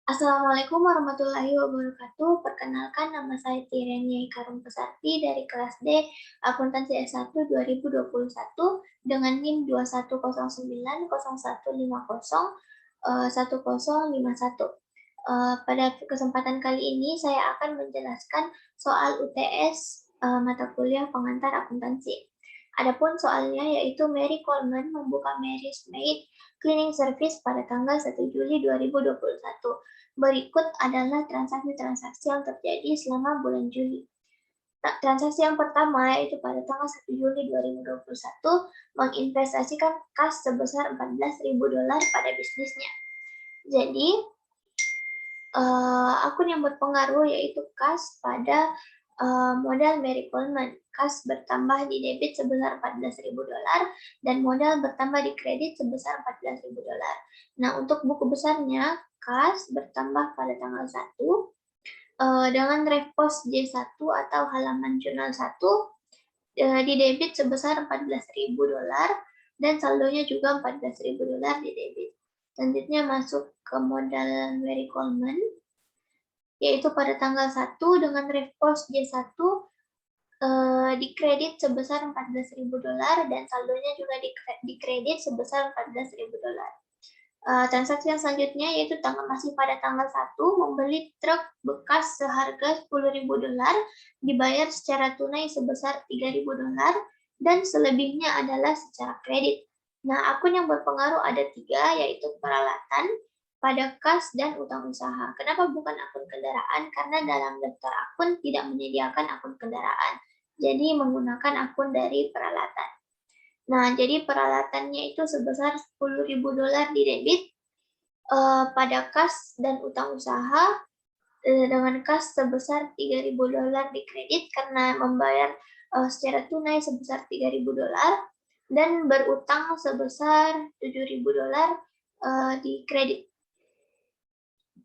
Assalamualaikum warahmatullahi wabarakatuh. Perkenalkan, nama saya Tirenia Karum Pesarti dari kelas D Akuntansi S1 2021 dengan NIM 210901501051. Pada kesempatan kali ini saya akan menjelaskan soal UTS mata kuliah pengantar akuntansi. Adapun soalnya yaitu Mary Coleman membuka Mary's Maid Cleaning Service pada tanggal 1 Juli 2021. Berikut adalah transaksi-transaksi yang terjadi selama bulan Juli. Transaksi yang pertama yaitu pada tanggal 1 Juli 2021 menginvestasikan kas sebesar $14.000 pada bisnisnya. Jadi, akun yang berpengaruh yaitu kas pada modal Mary Coleman. Kas bertambah di debit sebesar $14.000 dan modal bertambah di kredit sebesar $14.000. Nah, untuk buku besarnya, kas bertambah pada tanggal 1 dengan repos J1 atau halaman jurnal 1 di debit sebesar $14.000 dan saldonya juga $14.000 di debit. Selanjutnya masuk ke modal Mary Coleman, yaitu pada tanggal 1 dengan repos J1 di kredit sebesar $14.000 dan saldonya juga di kredit sebesar $14.000. Transaksi yang selanjutnya yaitu masih pada tanggal 1 membeli truk bekas seharga $10.000 dibayar secara tunai sebesar $3.000 dan selebihnya adalah secara kredit. Nah, akun yang berpengaruh ada 3 yaitu peralatan, pada kas, dan utang usaha. Kenapa bukan akun kendaraan? Karena dalam daftar akun tidak menyediakan akun kendaraan. Jadi menggunakan akun dari peralatan. Nah, jadi peralatannya itu sebesar $10.000 di debit pada kas dan utang usaha, dengan kas sebesar $3.000 di kredit karena membayar secara tunai sebesar $3.000 dan berutang sebesar $7.000 di kredit.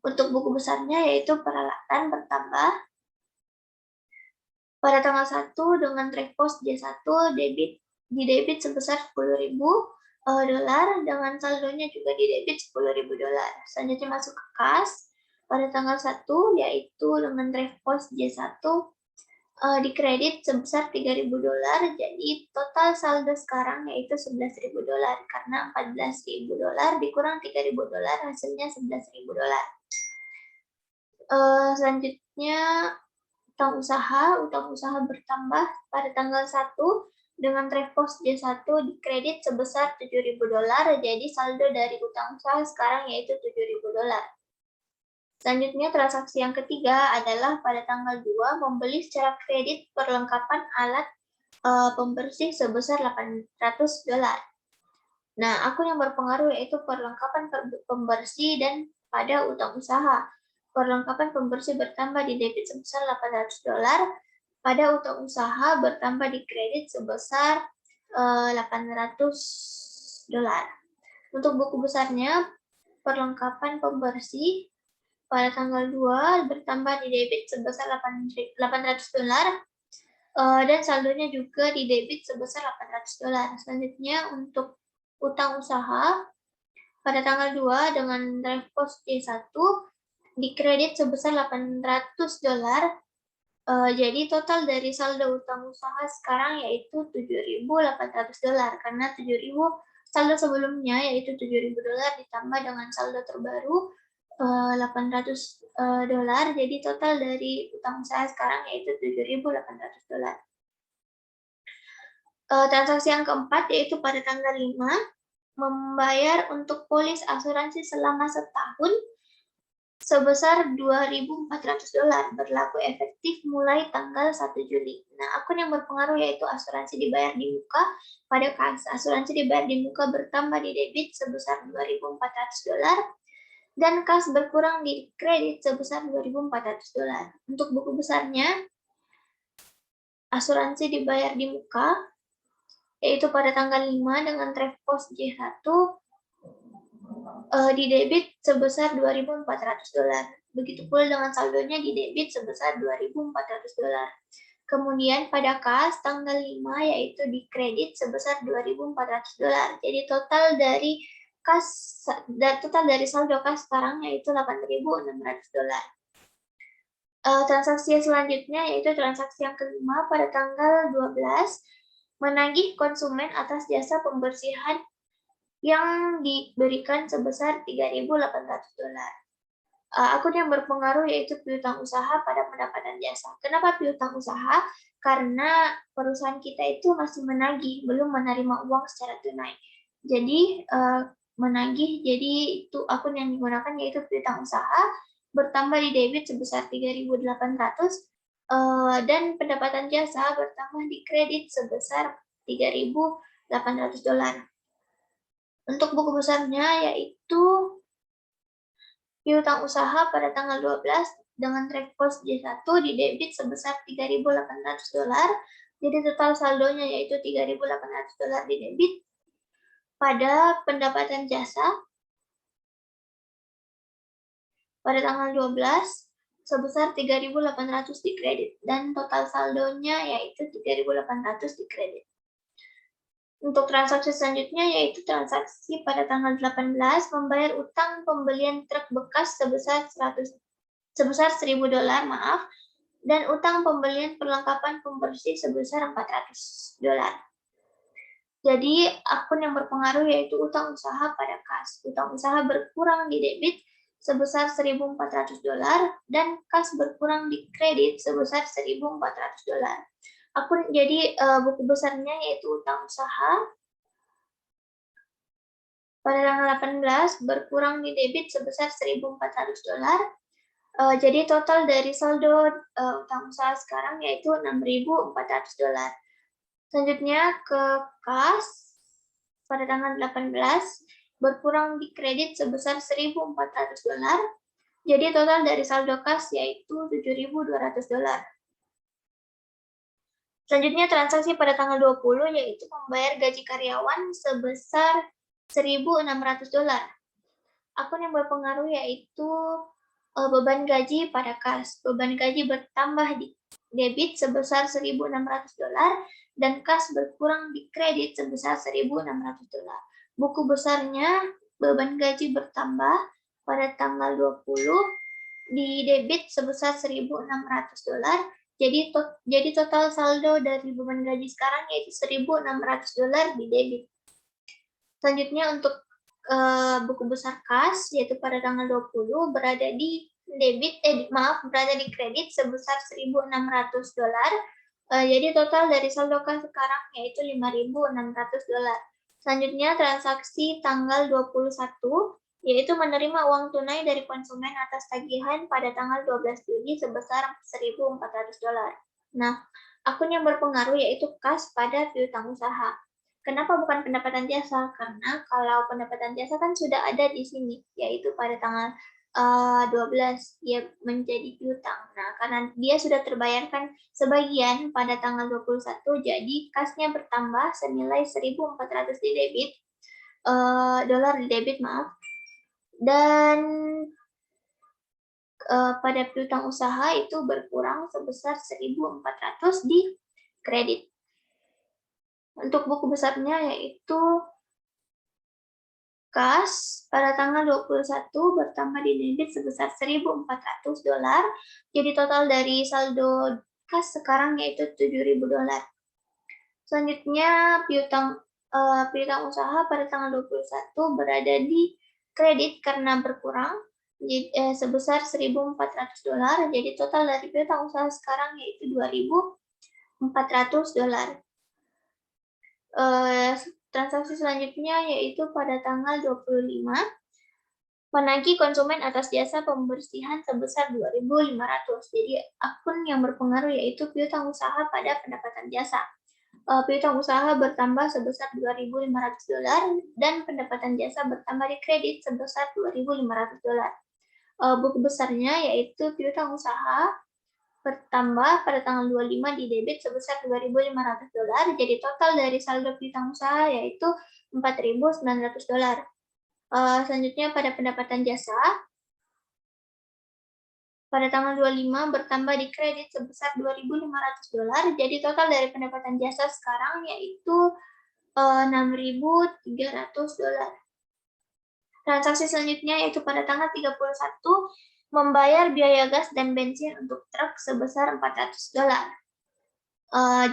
Untuk buku besarnya yaitu peralatan bertambah pada tanggal 1 dengan repos J1 di debit sebesar $10.000 dengan saldonya juga di debit $10.000. Selanjutnya masuk ke kas pada tanggal 1 yaitu dengan repos J1 di kredit sebesar $3.000. Jadi total saldo sekarang yaitu $11.000 karena $14.000 dikurang $3.000 hasilnya $11.000. Selanjutnya utang usaha bertambah pada tanggal 1 dengan repos J1 di kredit sebesar $7.000. Jadi saldo dari utang usaha sekarang yaitu $7.000. Selanjutnya transaksi yang ketiga adalah pada tanggal 2 membeli secara kredit perlengkapan alat pembersih sebesar $800. Nah, akun yang berpengaruh yaitu perlengkapan pembersih dan pada utang usaha. Perlengkapan pembersih bertambah di debit sebesar $800, pada utang usaha bertambah di kredit sebesar $800. Untuk buku besarnya, perlengkapan pembersih pada tanggal 2 bertambah di debit sebesar $800 dan saldonya juga di debit sebesar $800. Selanjutnya untuk utang usaha pada tanggal 2 dengan repos J1 di kredit sebesar $800. Jadi total dari saldo utang usaha sekarang yaitu $7.800 karena saldo sebelumnya yaitu $7.000 ditambah dengan saldo terbaru $800. Jadi total dari utang usaha sekarang yaitu $7.800. Transaksi yang keempat yaitu pada tanggal 5 membayar untuk polis asuransi selama setahun sebesar $2.400 berlaku efektif mulai tanggal 1 Juli. Nah, akun yang berpengaruh yaitu asuransi dibayar di muka. Pada kas asuransi dibayar di muka bertambah di debit sebesar $2.400 dan kas berkurang di kredit sebesar $2.400. Untuk buku besarnya, asuransi dibayar di muka yaitu pada tanggal 5 dengan repos J1 di debit sebesar $2.400. Begitu pula dengan saldonya di debit sebesar $2.400. Kemudian pada kas tanggal 5 yaitu di kredit sebesar $2.400. Jadi total dari kas dan total dari saldo kas sekarang yaitu $8.600. Transaksi selanjutnya yaitu transaksi yang kelima pada tanggal 12, menagih konsumen atas jasa pembersihan yang diberikan sebesar $3.800. Akun yang berpengaruh yaitu piutang usaha pada pendapatan jasa. Kenapa piutang usaha? Karena perusahaan kita itu masih menagih, belum menerima uang secara tunai. Jadi menagih, jadi itu akun yang digunakan yaitu piutang usaha, bertambah di debit sebesar $3.800, dan pendapatan jasa bertambah di kredit sebesar $3.800. Untuk buku besarnya yaitu piutang usaha pada tanggal 12 dengan track pos J1 di debit sebesar $3.800. Jadi total saldonya yaitu $3.800 di debit. Pada pendapatan jasa pada tanggal 12 sebesar $3.800 di kredit dan total saldonya yaitu $3.800 di kredit. Untuk transaksi selanjutnya yaitu transaksi pada tanggal 18 membayar utang pembelian truk bekas sebesar $1.000, dan utang pembelian perlengkapan pembersih sebesar $400. Jadi akun yang berpengaruh yaitu utang usaha pada kas. Utang usaha berkurang di debit sebesar $1.400 dan kas berkurang di kredit sebesar $1.400. Akun jadi buku besarnya yaitu utang usaha pada tanggal 18 berkurang di debit sebesar $1.400. Jadi total dari saldo utang usaha sekarang yaitu $6.400. Selanjutnya ke kas pada tanggal 18 berkurang di kredit sebesar $1.400. Jadi total dari saldo kas yaitu $7.200. Selanjutnya transaksi pada tanggal 20 yaitu membayar gaji karyawan sebesar $1.600. Akun yang berpengaruh yaitu beban gaji pada kas. Beban gaji bertambah di debit sebesar $1.600 dan kas berkurang di kredit sebesar $1.600. Buku besarnya beban gaji bertambah pada tanggal 20 di debit sebesar $1.600. Jadi total saldo dari beban gaji sekarang yaitu $1.600 di debit. Selanjutnya untuk buku besar kas yaitu pada tanggal 20 berada di berada di kredit sebesar $1.600. Jadi total dari saldo kas sekarang yaitu $5.600. Selanjutnya transaksi tanggal 21 yaitu menerima uang tunai dari konsumen atas tagihan pada tanggal 12 Juli sebesar $1.400. Nah, akun yang berpengaruh yaitu kas pada piutang usaha. Kenapa bukan pendapatan jasa? Karena kalau pendapatan jasa kan sudah ada di sini, yaitu pada tanggal 12 dia menjadi piutang. Nah, karena dia sudah terbayarkan sebagian pada tanggal 21, jadi kasnya bertambah senilai $1.400 di debit, dolar di debit, maaf. Dan pada piutang usaha itu berkurang sebesar $1.400 di kredit. Untuk buku besarnya yaitu kas pada tanggal 21 bertambah di debit sebesar $1.400. Jadi total dari saldo kas sekarang yaitu $7.000. Selanjutnya piutang usaha pada tanggal 21 berada di kredit karena berkurang sebesar $1.400. Jadi total dari piutang usaha sekarang yaitu $2.400. Transaksi selanjutnya yaitu pada tanggal 25 menagih konsumen atas jasa pembersihan sebesar $2.500. Jadi akun yang berpengaruh yaitu piutang usaha pada pendapatan jasa. Piutang usaha bertambah sebesar $2.500 dan pendapatan jasa bertambah di kredit sebesar $2.500. Buku besarnya yaitu piutang usaha bertambah pada tanggal 25 di debit sebesar $2.500. Jadi total dari saldo piutang usaha yaitu $4.900. Selanjutnya pada pendapatan jasa pada tanggal 25 bertambah di kredit sebesar $2.500. Jadi total dari pendapatan jasa sekarang yaitu $6.300. Transaksi selanjutnya yaitu pada tanggal 31 membayar biaya gas dan bensin untuk truk sebesar $400.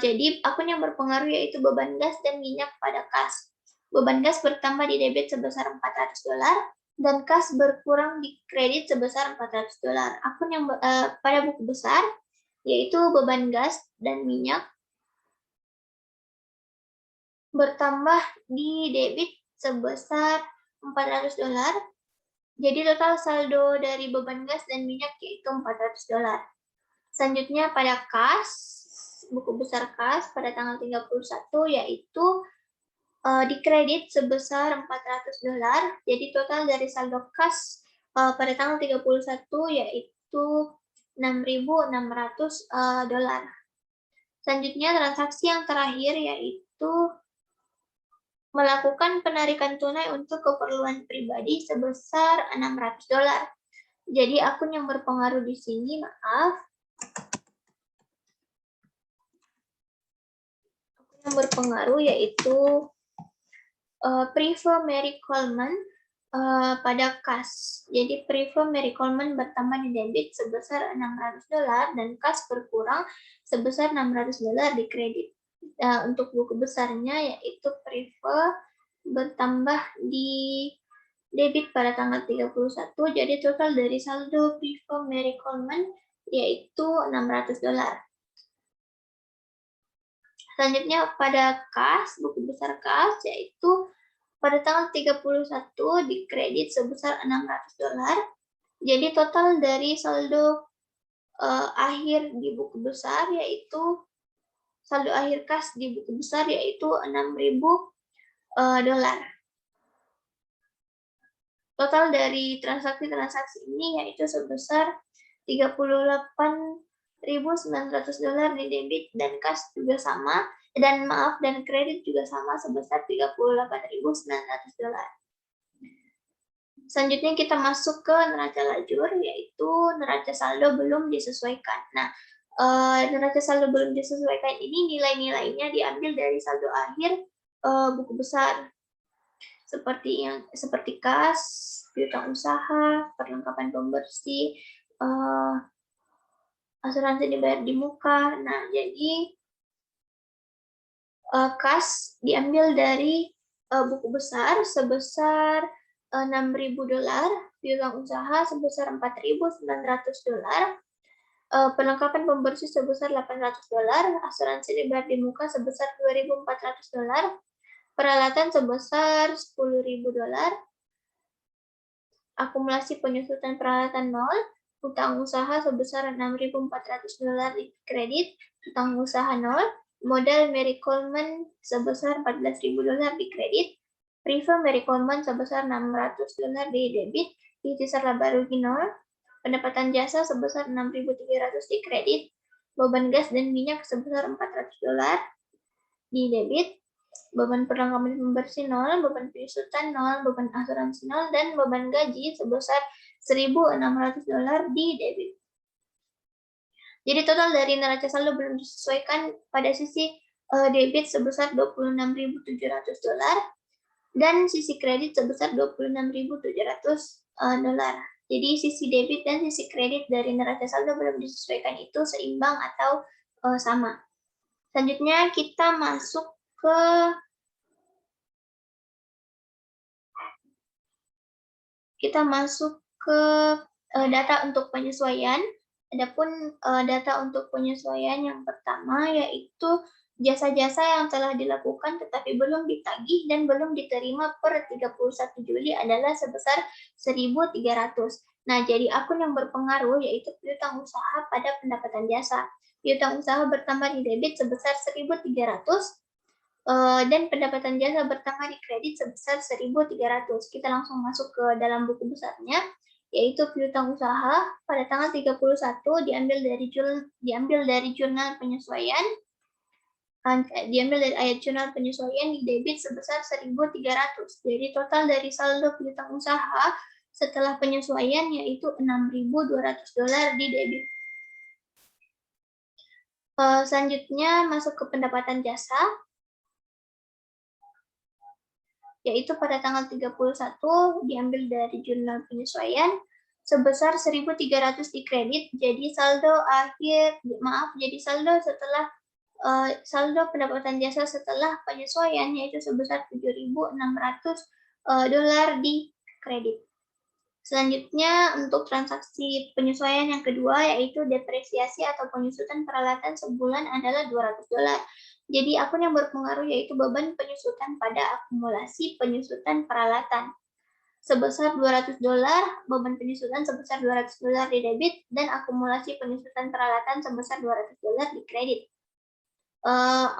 Jadi akun yang berpengaruh yaitu beban gas dan minyak pada kas. Beban gas bertambah di debit sebesar $400 dan kas berkurang di kredit sebesar $400. Akun yang pada buku besar yaitu beban gas dan minyak bertambah di debit sebesar $400. Jadi total saldo dari beban gas dan minyak yaitu $400. Selanjutnya pada kas, buku besar kas pada tanggal 31 yaitu dikredit sebesar $400. Jadi total dari saldo kas pada tanggal 31 yaitu $6.600. Selanjutnya transaksi yang terakhir yaitu melakukan penarikan tunai untuk keperluan pribadi sebesar $600. Jadi akun yang berpengaruh di sini, yang berpengaruh yaitu Prive Mary Coleman pada kas. Jadi Prive Mary Coleman bertambah di debit sebesar $600 dan kas berkurang sebesar $600 di kredit. Untuk buku besarnya yaitu Prive bertambah di debit pada tanggal 31. Jadi total dari saldo Prive Mary Coleman yaitu $600. Selanjutnya pada kas, buku besar kas, yaitu pada tanggal 31 dikredit sebesar $600. Jadi total dari saldo akhir di buku besar yaitu saldo akhir kas di buku besar yaitu $6.000. Total dari transaksi-transaksi ini yaitu sebesar $38.900 di debit dan kas juga sama, dan kredit juga sama sebesar $38.900. Selanjutnya kita masuk ke neraca lajur yaitu neraca saldo belum disesuaikan. Nah, neraca saldo belum disesuaikan ini nilai-nilainya diambil dari saldo akhir buku besar seperti kas, piutang usaha, perlengkapan pembersih, asuransi dibayar di muka. Nah, jadi kas diambil dari buku besar sebesar $6.000, piutang usaha sebesar $4.900, perlengkapan pembersih sebesar $800, asuransi dibayar di muka sebesar $2.400, peralatan sebesar $10.000, akumulasi penyusutan peralatan 0, utang usaha sebesar $6.400 di kredit, utang usaha 0, modal Mary Coleman sebesar $14.000 di kredit, Prive Mary Coleman sebesar $600 di debit, sisa laba rugi 0, pendapatan jasa sebesar $6.300 di kredit, beban gas dan minyak sebesar $400 di debit, beban perlengkapan pembersih 0, beban penyusutan 0, beban asuransi 0, dan beban gaji sebesar $1.600 di debit. Jadi total dari neraca saldo belum disesuaikan pada sisi debit sebesar $26.700 dan sisi kredit sebesar $26.700. Jadi sisi debit dan sisi kredit dari neraca saldo belum disesuaikan itu seimbang atau sama. Selanjutnya kita masuk ke data untuk penyesuaian. Adapun data untuk penyesuaian yang pertama yaitu jasa-jasa yang telah dilakukan tetapi belum ditagih dan belum diterima per 31 Juli adalah sebesar 1.300. Nah, jadi akun yang berpengaruh yaitu piutang usaha pada pendapatan jasa. Piutang usaha bertambah di debit sebesar 1.300 dan pendapatan jasa bertambah di kredit sebesar 1.300. Kita langsung masuk ke dalam buku besarnya, yaitu piutang usaha pada tanggal 31 diambil dari jurnal penyesuaian, diambil dari ayat jurnal penyesuaian di debit sebesar 1.300. Jadi total dari saldo piutang usaha setelah penyesuaian yaitu $6.200 di debit. Selanjutnya masuk ke pendapatan jasa. yaitu pada tanggal 31 diambil dari jurnal penyesuaian sebesar 1.300 dikredit. Jadi saldo setelah saldo pendapatan jasa setelah penyesuaian yaitu sebesar 7.600 dolar di kredit. Selanjutnya untuk transaksi penyesuaian yang kedua yaitu depresiasi atau penyusutan peralatan sebulan adalah 200 dolar. Jadi akun yang berpengaruh yaitu beban penyusutan pada akumulasi penyusutan peralatan sebesar 200 dolar, beban penyusutan sebesar 200 dolar di debit, dan akumulasi penyusutan peralatan sebesar 200 dolar di kredit.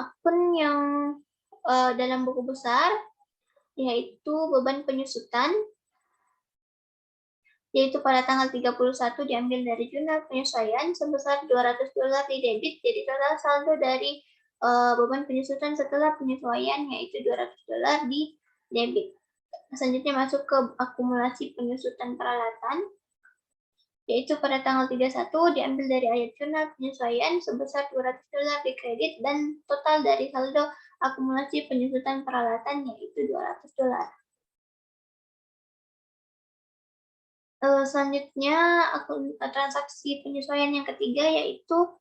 Akun yang dalam buku besar yaitu beban penyusutan yaitu pada tanggal 31 diambil dari jurnal penyesuaian sebesar 200 dolar di debit, jadi total saldo dari beban penyusutan setelah penyesuaian yaitu 200 dolar di debit. Selanjutnya masuk ke akumulasi penyusutan peralatan, yaitu pada tanggal 31 diambil dari ayat jurnal penyesuaian sebesar 200 dolar di kredit dan total dari saldo akumulasi penyusutan peralatan yaitu 200 dolar. Selanjutnya transaksi penyesuaian yang ketiga yaitu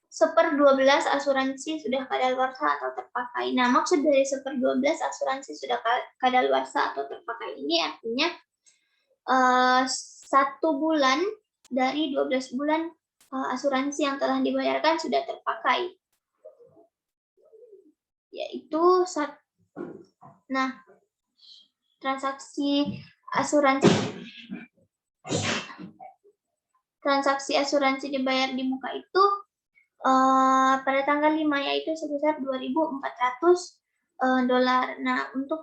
1/12 asuransi sudah kadaluarsa atau terpakai. Nah, maksud dari 1/12 asuransi sudah kadaluarsa atau terpakai ini artinya 1 bulan dari 12 bulan asuransi yang telah dibayarkan sudah terpakai. Yaitu transaksi asuransi dibayar di muka itu pada tanggal 5 yaitu sebesar 2.400 dolar. Nah, untuk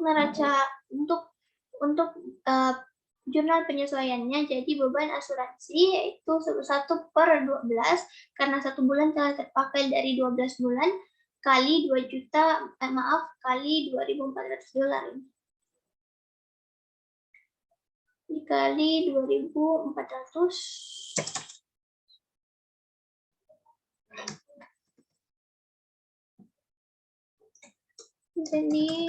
jurnal penyesuaiannya, jadi beban asuransi yaitu 1/12 karena 1 bulan telah terpakai dari 12 bulan kali 2.400 dolar. Dikali 2.400 jadi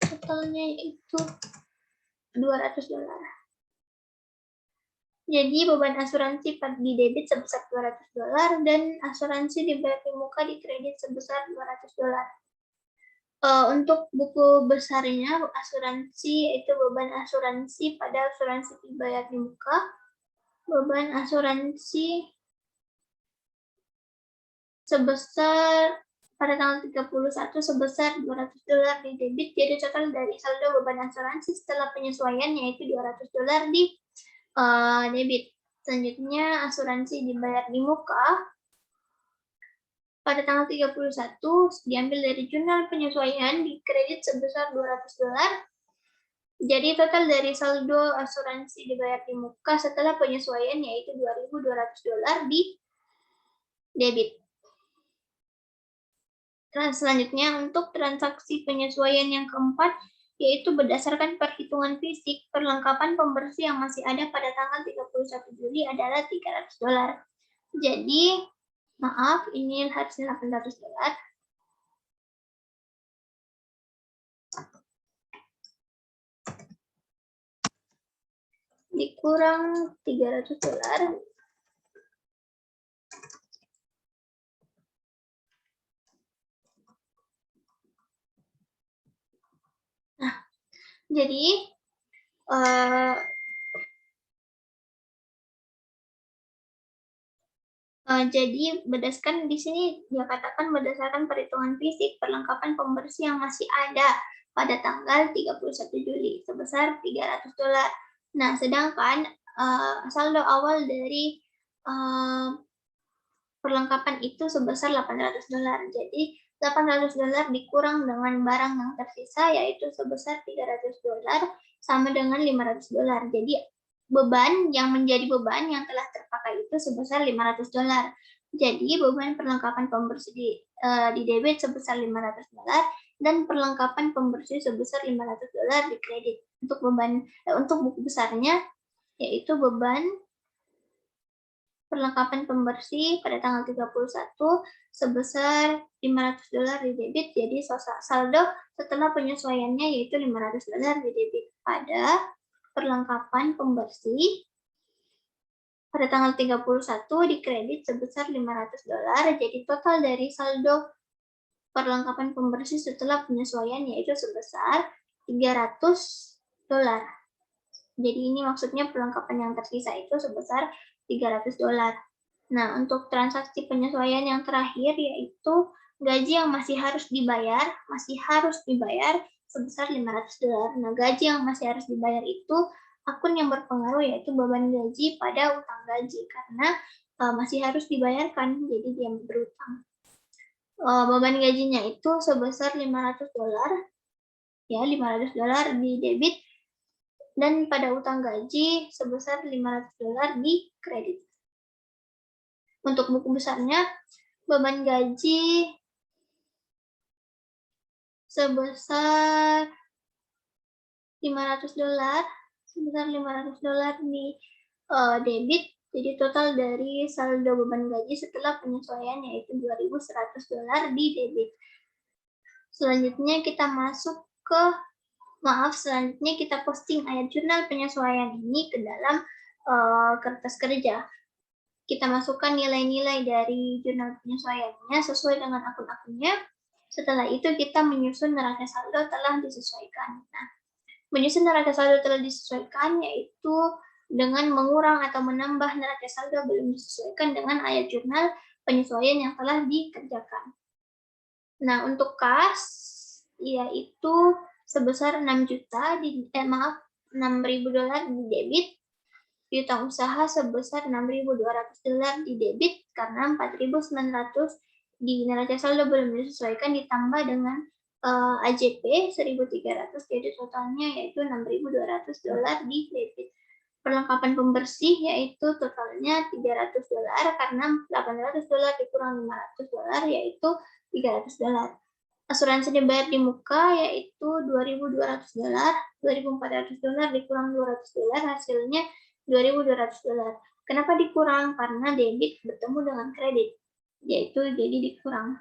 totalnya itu 200 dolar. Jadi beban asuransi di debit sebesar 200 dolar dan asuransi dibayar di muka di kredit sebesar 200 dolar. Untuk buku besarnya asuransi yaitu beban asuransi pada asuransi dibayar di muka, beban asuransi sebesar pada tanggal 31 sebesar 200 dolar di debit, jadi total dari saldo beban asuransi setelah penyesuaian yaitu 200 dolar di debit. Selanjutnya asuransi dibayar di muka pada tanggal 31 diambil dari jurnal penyesuaian di kredit sebesar 200 dolar. Jadi total dari saldo asuransi dibayar di muka setelah penyesuaian yaitu 2.200 dolar di debit. Selanjutnya untuk transaksi penyesuaian yang keempat yaitu berdasarkan perhitungan fisik, perlengkapan pembersih yang masih ada pada tanggal 31 Juli adalah 300 dolar. Jadi, maaf, ini harusnya 800 dolar. Dikurang 300 dolar. Nah, jadi berdasarkan di sini dia katakan berdasarkan perhitungan fisik perlengkapan pembersih yang masih ada pada tanggal 31 Juli sebesar 300 dolar. Nah, sedangkan saldo awal dari perlengkapan itu sebesar 800 dolar. Jadi 800 dolar dikurang dengan barang yang tersisa yaitu sebesar 300 dolar sama dengan 500 dolar. Jadi beban yang menjadi beban yang telah terpakai itu sebesar 500 dolar. Jadi beban perlengkapan pembersih di debit sebesar 500 dolar dan perlengkapan pembersih sebesar 500 dolar di kredit. Untuk buku besarnya yaitu beban perlengkapan pembersih pada tanggal 31 sebesar $500 di debit. Jadi saldo setelah penyesuaiannya yaitu $500 di debit. Pada perlengkapan pembersih pada tanggal 31 di kredit sebesar $500. Jadi total dari saldo perlengkapan pembersih setelah penyesuaian yaitu sebesar $300. Jadi ini maksudnya perlengkapan yang tersisa itu sebesar $300. Nah, untuk transaksi penyesuaian yang terakhir yaitu gaji yang masih harus dibayar sebesar $500. Nah, gaji yang masih harus dibayar itu akun yang berpengaruh yaitu beban gaji pada utang gaji karena masih harus dibayarkan, jadi dia berutang. Beban gajinya itu sebesar $500, ya $500 di debit, dan pada utang gaji sebesar $500 di kredit. Untuk buku besarnya, beban gaji sebesar $500 di debit. Jadi total dari saldo beban gaji setelah penyesuaian yaitu $2.100 di debit. Selanjutnya kita posting ayat jurnal penyesuaian ini ke dalam kertas kerja. Kita masukkan nilai-nilai dari jurnal penyesuaiannya sesuai dengan akun-akunnya. Setelah itu kita menyusun neraca saldo telah disesuaikan. Nah, menyusun neraca saldo telah disesuaikan yaitu dengan mengurang atau menambah neraca saldo belum disesuaikan dengan ayat jurnal penyesuaian yang telah dikerjakan. Nah, untuk kas yaitu sebesar $6.000 di debit. Di utang usaha sebesar $6.200 di debit karena $4.900 di neraca saldo belum disesuaikan ditambah dengan AJP $1.300, jadi totalnya yaitu $6.200 di debit. Perlengkapan pembersih yaitu totalnya $300 karena $800 dikurang $500 yaitu $300. Asuransi dibayar di muka yaitu $2.200, $2.400 dikurang $200 hasilnya $2.200. Kenapa dikurang? Karena debit bertemu dengan kredit, yaitu jadi dikurang.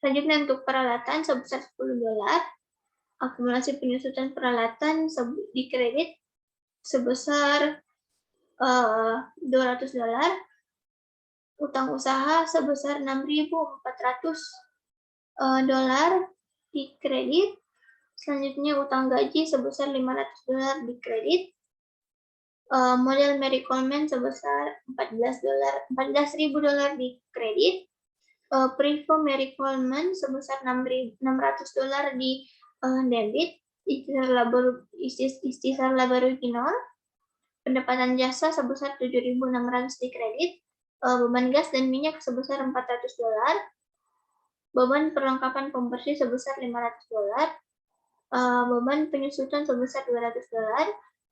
Selanjutnya untuk peralatan sebesar $10, akumulasi penyusutan peralatan di kredit sebesar $200, utang usaha sebesar $6.400 di kredit. Selanjutnya utang gaji sebesar $500 di kredit. Model Mary Coleman sebesar $14.000 di kredit. Prevo Mary Coleman sebesar $600 di debit. Istisar laba rugi nol. Pendapatan jasa sebesar $7.600 di kredit. Beban gas dan minyak sebesar $400. Beban perlengkapan pembersih sebesar $500. Beban penyusutan sebesar $200.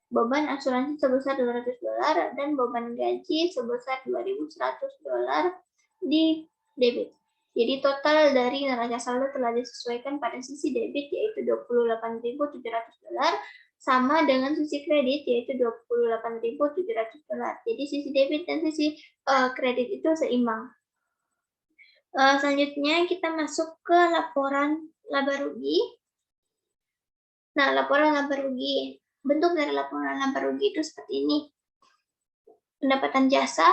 Beban asuransi sebesar $200 dan beban gaji sebesar $2.100 di debit. Jadi total dari neraca saldo telah disesuaikan pada sisi debit yaitu $28.700 sama dengan sisi kredit yaitu $28.700. Jadi sisi debit dan sisi kredit itu seimbang. Selanjutnya kita masuk ke laporan laba rugi. Nah, laporan laba rugi. Bentuk dari laporan laba rugi itu seperti ini. Pendapatan jasa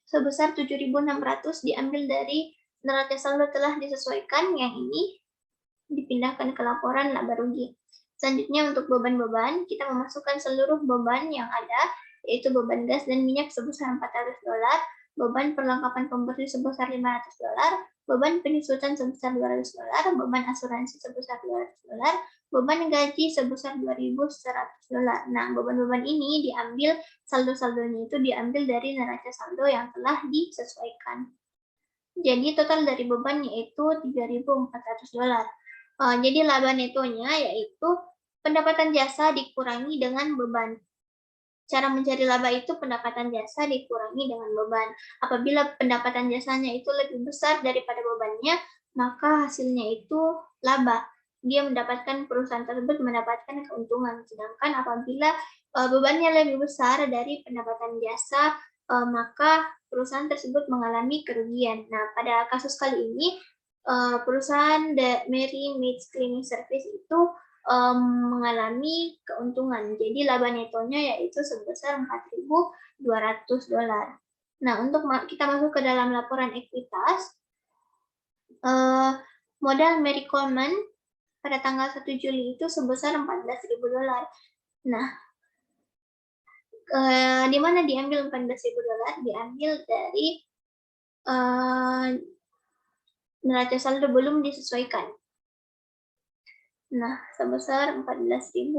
sebesar $7.600 diambil dari neraca saldo telah disesuaikan, yang ini dipindahkan ke laporan laba rugi. Selanjutnya untuk beban-beban, kita memasukkan seluruh beban yang ada, yaitu beban gas dan minyak sebesar $400, beban perlengkapan pembersih sebesar $500, beban penyusutan sebesar $200, beban asuransi sebesar $200, beban gaji sebesar $2.100. Nah, beban-beban ini diambil, saldo-saldonya itu diambil dari neraca saldo yang telah disesuaikan. Jadi total dari beban yaitu $3.400. Jadi laba netonya yaitu pendapatan jasa dikurangi dengan beban. Cara mencari laba itu pendapatan jasa dikurangi dengan beban. Apabila pendapatan jasanya itu lebih besar daripada bebannya, maka hasilnya itu laba. Dia mendapatkan, perusahaan tersebut mendapatkan keuntungan. Sedangkan apabila bebannya lebih besar dari pendapatan jasa, maka perusahaan tersebut mengalami kerugian. Nah, pada kasus kali ini, perusahaan Mary Meets Cleaning Service itu mengalami keuntungan. Jadi laba netonya yaitu sebesar $4.200. Nah, untuk kita masuk ke dalam laporan ekuitas, modal Mary Coleman pada tanggal 1 Juli itu sebesar $14.000. Nah, di mana diambil $14.000? Diambil dari neraca saldo belum disesuaikan. Nah, sebesar $14.000,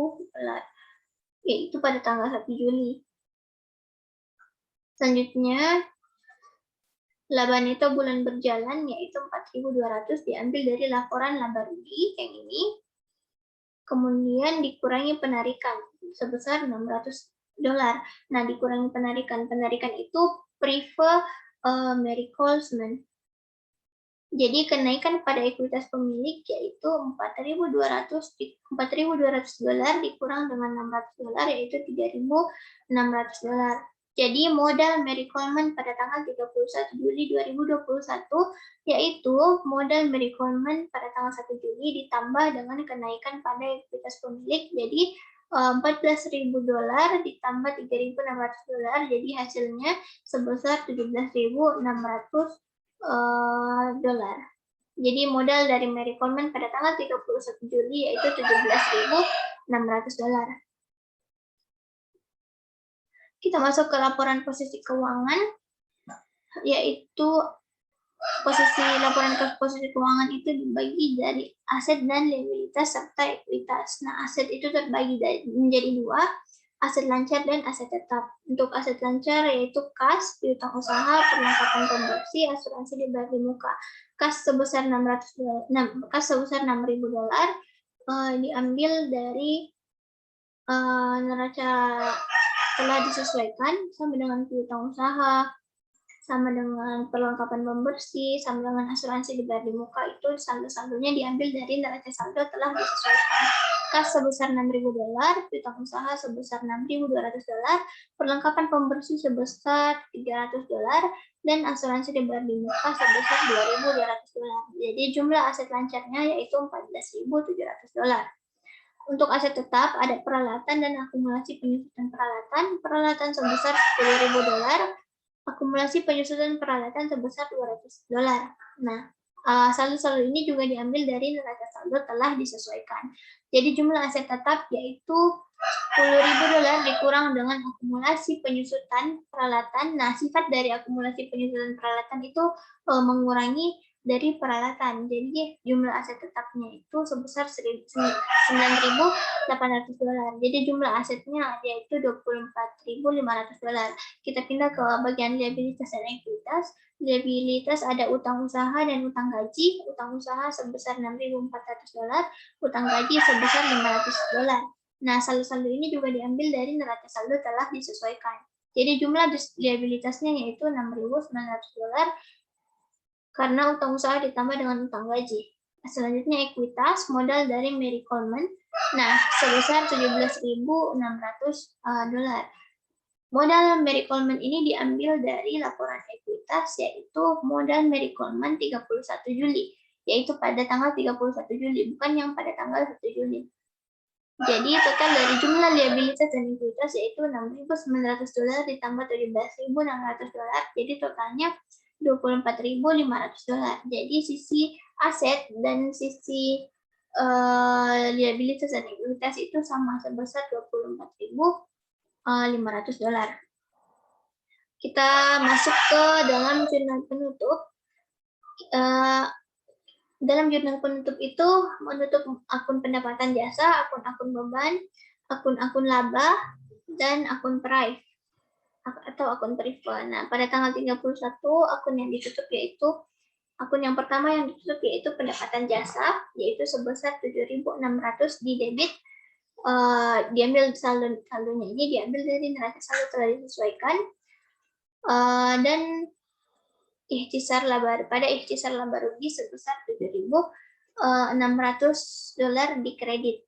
yaitu pada tanggal 1 Juli. Selanjutnya, laba neto bulan berjalan yaitu 4.200 diambil dari laporan laba rugi yang ini. Kemudian dikurangi penarikan sebesar $600. Nah, dikurangi penarikan. Penarikan itu prefer Mary Coleman. Jadi kenaikan pada ekuitas pemilik yaitu $4.200 dikurang dengan $600 yaitu $3.600. Jadi modal Mary Coleman pada tanggal 31 Juli 2021 yaitu modal Mary Coleman pada tanggal 1 Juli ditambah dengan kenaikan pada ekuitas pemilik jadi $14.000 ditambah $3.600 jadi hasilnya sebesar $17.600. Jadi modal dari Mary Coleman pada tanggal 31 Juli yaitu $17.600. Kita masuk ke laporan posisi keuangan, yaitu laporan posisi keuangan itu dibagi dari aset dan liabilitas serta ekuitas. Nah, aset itu terbagi menjadi dua, aset lancar dan aset tetap. Untuk aset lancar yaitu kas, piutang usaha, perlengkapan pembersih, asuransi dibayar di muka. Kas sebesar $600, kas sebesar $6.000 diambil dari neraca telah disesuaikan sama dengan piutang usaha, sama dengan perlengkapan pembersih, sama dengan asuransi dibayar di muka itu saldo-saldonya diambil dari neraca saldo telah disesuaikan. Kas sebesar $6.000, piutang usaha sebesar $6.200, perlengkapan pembersih sebesar $300, dan asuransi dibayar di muka sebesar $2.200. Jadi jumlah aset lancarnya yaitu $14.700. Untuk aset tetap ada peralatan dan akumulasi penyusutan peralatan. Peralatan sebesar $10.000, akumulasi penyusutan peralatan sebesar $200. Nah, saldo-saldo ini juga diambil dari neraca saldo telah disesuaikan. Jadi jumlah aset tetap yaitu $10.000 dikurang dengan akumulasi penyusutan peralatan. Nah, sifat dari akumulasi penyusutan peralatan itu mengurangi dari peralatan. Jadi jumlah aset tetapnya itu sebesar $9.800. Jadi jumlah asetnya yaitu $24.500. Kita pindah ke bagian liabilitas dan ekuitas. Liabilitas ada utang usaha dan utang gaji. Utang usaha sebesar $6.400, utang gaji sebesar $500. Nah, saldo-saldo ini juga diambil dari neraca saldo telah disesuaikan. Jadi jumlah liabilitasnya yaitu $6.900 karena utang usaha ditambah dengan utang gaji. Selanjutnya ekuitas, modal dari Mary Coleman. Nah, sebesar $17.600. Modal Mary Coleman ini diambil dari laporan ekuitas, yaitu modal Mary Coleman 31 Juli, yaitu pada tanggal 31 Juli, bukan yang pada tanggal 1 Juli. Jadi total dari jumlah liabilitas dan ekuitas yaitu $6.900 ditambah $17.600, jadi totalnya $24.500. Jadi sisi aset dan sisi liabilitas dan ekuitas itu sama sebesar $24.500. Kita masuk ke dalam jurnal penutup. Dalam jurnal penutup itu menutup akun pendapatan jasa, akun-akun beban, akun-akun laba, dan akun prive atau akun prefer. Nah, pada tanggal 31 akun yang ditutup yaitu akun yang pertama yang ditutup yaitu pendapatan jasa, yaitu sebesar $7.600 di debit. Diambil saldonya ini diambil dari neraca saldo telah disesuaikan, dan ikhtisar laba rugi sebesar $7.600 di kredit.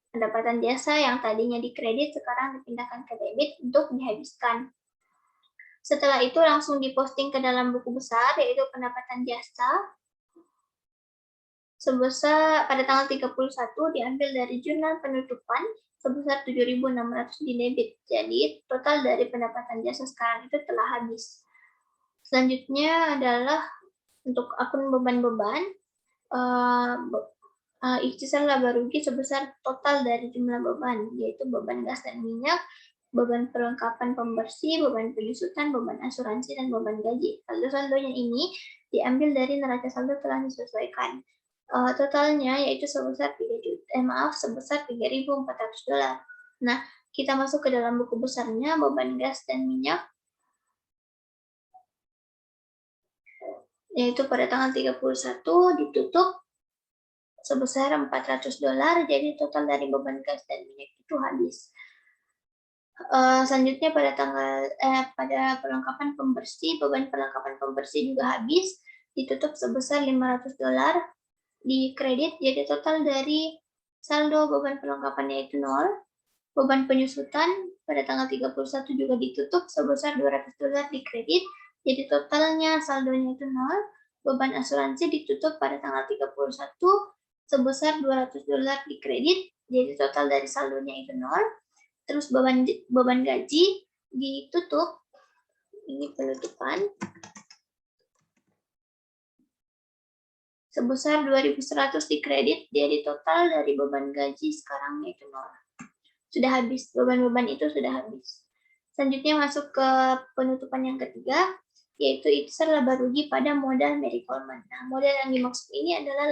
Pendapatan jasa yang tadinya di kredit sekarang dipindahkan ke debit untuk dihabiskan. Setelah itu langsung diposting ke dalam buku besar, yaitu pendapatan jasa. Sebesar pada tanggal 31 diambil dari jurnal penutupan sebesar 7.600 di debit. Jadi total dari pendapatan jasa sekarang itu telah habis. Selanjutnya adalah untuk akun beban-beban, ikhtisar laba rugi sebesar total dari jumlah beban, yaitu beban gas dan minyak, beban perlengkapan pembersih, beban penyusutan, beban asuransi, dan beban gaji. Saldo-saldonya ini diambil dari neraca saldo telah disesuaikan. Totalnya yaitu sebesar sebesar $3.400. Nah, kita masuk ke dalam buku besarnya, beban gas dan minyak, yaitu pada tanggal 31 ditutup sebesar $400, jadi total dari beban gas dan minyak itu habis. Selanjutnya pada perlengkapan pembersih, beban perlengkapan pembersih juga habis, ditutup sebesar $500 di kredit, jadi total dari saldo beban perlengkapannya itu 0. Beban penyusutan pada tanggal 31 juga ditutup sebesar $200 di kredit, jadi totalnya saldonya itu 0. Beban asuransi ditutup pada tanggal 31 sebesar $200 di kredit, jadi total dari saldonya itu 0. Terus beban gaji ditutup, ini penutupan, sebesar 2.100 di kredit, jadi total dari beban gaji sekarang itu 0. Sudah habis, beban-beban itu sudah habis. Selanjutnya masuk ke penutupan yang ketiga, yaitu ikhtisar laba rugi pada modal Mary Coleman. Nah, modal yang dimaksud ini adalah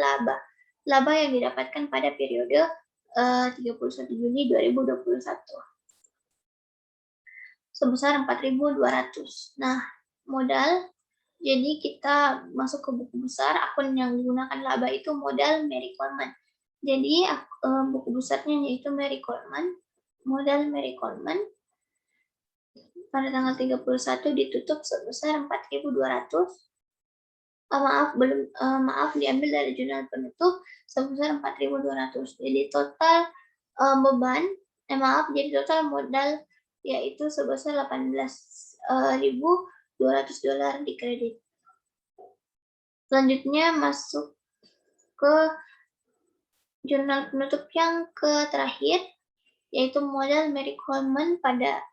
laba yang didapatkan pada periode 31 Juli 2021 sebesar 4.200. Nah, modal, jadi kita masuk ke buku besar, akun yang digunakan laba itu modal Mary Coleman. Jadi buku besarnya yaitu Mary Coleman, modal Mary Coleman pada tanggal 31 ditutup sebesar 4.200. Maaf, diambil dari jurnal penutup sebesar 4.200. Jadi total jadi total modal yaitu sebesar $18.200 di kredit. Selanjutnya masuk ke jurnal penutup yang terakhir, yaitu modal Mary Coleman pada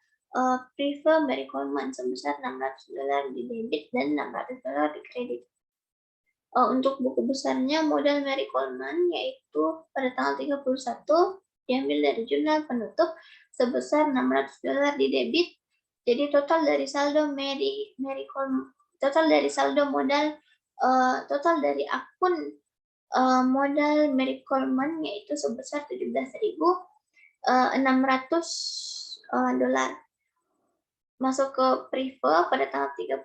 prefer Mary Coleman sebesar $600 di debit dan $600 di kredit. Untuk buku besarnya modal Mary Coleman yaitu pada tanggal 31 diambil dari jurnal penutup sebesar $600 di debit. Jadi total dari saldo total dari akun modal Mary Coleman yaitu sebesar $17.600. Masuk ke prefer pada tanggal 31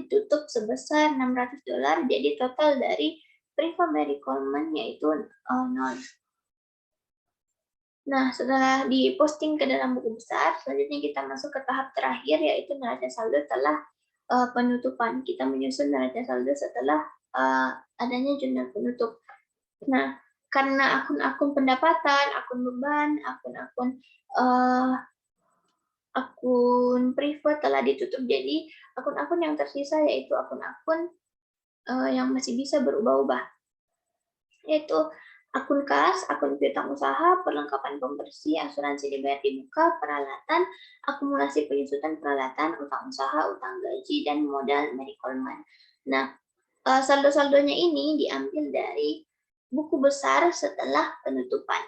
ditutup sebesar $600, jadi total dari prefer Mary Coleman yaitu 0. Nah, setelah diposting ke dalam buku besar, selanjutnya kita masuk ke tahap terakhir, yaitu neraca saldo setelah penutupan. Kita menyusun neraca saldo setelah adanya jurnal penutup. Nah, karena akun-akun pendapatan, akun beban, akun prefer telah ditutup, jadi akun-akun yang tersisa yaitu akun-akun yang masih bisa berubah-ubah, yaitu akun kas, akun piutang usaha, perlengkapan pembersih, asuransi dibayar di muka, peralatan, akumulasi penyusutan peralatan, utang usaha, utang gaji, dan modal Mary Coleman. Nah, saldo-saldonya ini diambil dari buku besar setelah penutupan.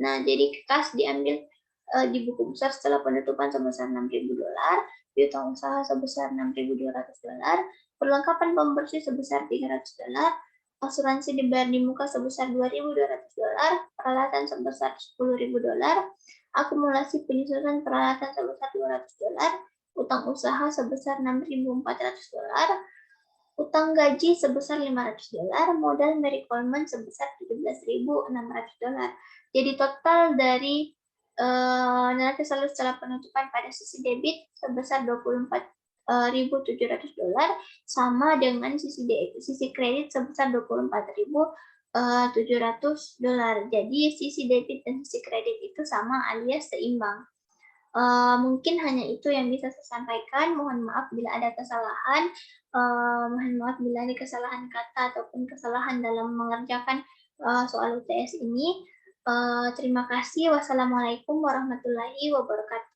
Nah, jadi kas diambil di buku besar setelah penutupan sebesar $6.000, piutang usaha sebesar $6.200, perlengkapan pembersih sebesar $300, asuransi dibayar di muka sebesar $2.200, peralatan sebesar $10.000, akumulasi penyusunan peralatan sebesar $200, utang usaha sebesar $6.400, utang gaji sebesar $500, modal Mary Coleman sebesar $17.600. Jadi total dari neraca saldo setelah penutupan pada sisi debit sebesar $24.700 sama dengan sisi kredit sebesar $24.700. Jadi sisi debit dan sisi kredit itu sama alias seimbang. Mungkin hanya itu yang bisa saya sampaikan. Mohon maaf bila ada kesalahan. Mohon maaf bila ada kesalahan kata ataupun kesalahan dalam mengerjakan soal UTS ini. Terima kasih. Wassalamualaikum warahmatullahi wabarakatuh.